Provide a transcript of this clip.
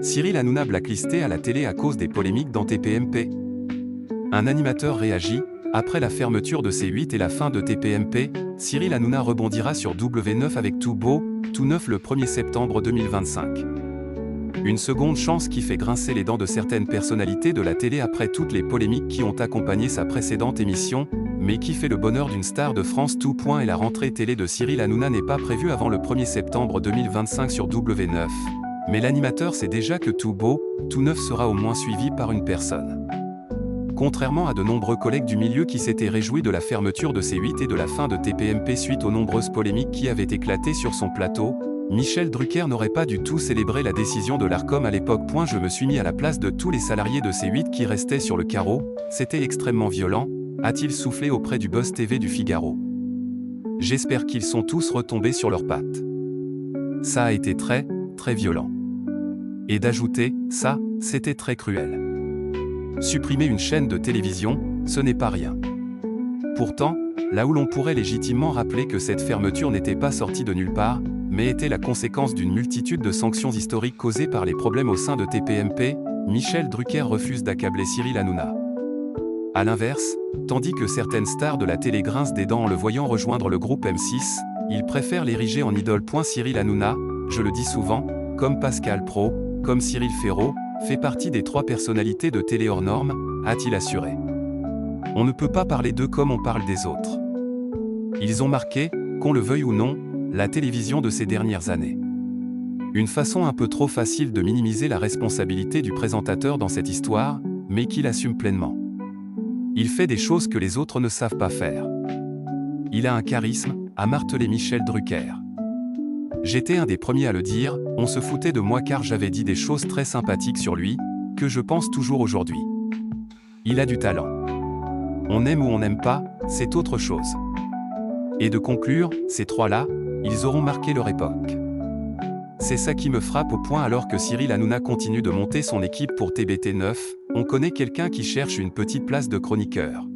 Cyril Hanouna blacklisté à la télé à cause des polémiques dans TPMP. Un animateur réagit. Après la fermeture de C8 et la fin de TPMP, Cyril Hanouna rebondira sur W9 avec Tout beau, tout neuf le 1er septembre 2025. Une seconde chance qui fait grincer les dents de certaines personnalités de la télé après toutes les polémiques qui ont accompagné sa précédente émission, mais qui fait le bonheur d'une star de France Tout. Et la rentrée télé de Cyril Hanouna n'est pas prévue avant le 1er septembre 2025 sur W9. Mais l'animateur sait déjà que Tout beau, tout neuf sera au moins suivi par une personne. Contrairement à de nombreux collègues du milieu qui s'étaient réjouis de la fermeture de C8 et de la fin de TPMP suite aux nombreuses polémiques qui avaient éclaté sur son plateau, Michel Drucker n'aurait pas du tout célébré la décision de l'Arcom à l'époque. Je me suis mis à la place de tous les salariés de C8 qui restaient sur le carreau, c'était extrêmement violent, a-t-il soufflé auprès du Buzz TV du Figaro. J'espère qu'ils sont tous retombés sur leurs pattes. Ça a été très, très violent. Et d'ajouter, ça, c'était très cruel. Supprimer une chaîne de télévision, ce n'est pas rien. Pourtant, là où l'on pourrait légitimement rappeler que cette fermeture n'était pas sortie de nulle part, mais était la conséquence d'une multitude de sanctions historiques causées par les problèmes au sein de TPMP, Michel Drucker refuse d'accabler Cyril Hanouna. A l'inverse, tandis que certaines stars de la télé grincent des dents en le voyant rejoindre le groupe M6, ils préfèrent l'ériger en idole. Cyril Hanouna, je le dis souvent, comme Pascal Praud, comme Cyril Ferraud, fait partie des 3 personnalités de télé hors normes, a-t-il assuré. On ne peut pas parler d'eux comme on parle des autres. Ils ont marqué, qu'on le veuille ou non, la télévision de ces dernières années. Une façon un peu trop facile de minimiser la responsabilité du présentateur dans cette histoire, mais qu'il assume pleinement. Il fait des choses que les autres ne savent pas faire. Il a un charisme, a martelé Michel Drucker. J'étais un des premiers à le dire, on se foutait de moi car j'avais dit des choses très sympathiques sur lui, que je pense toujours aujourd'hui. Il a du talent. On aime ou on n'aime pas, c'est autre chose. Et de conclure, ces 3-là, ils auront marqué leur époque. C'est ça qui me frappe au point. Alors que Cyril Hanouna continue de monter son équipe pour TBT9, on connaît quelqu'un qui cherche une petite place de chroniqueur.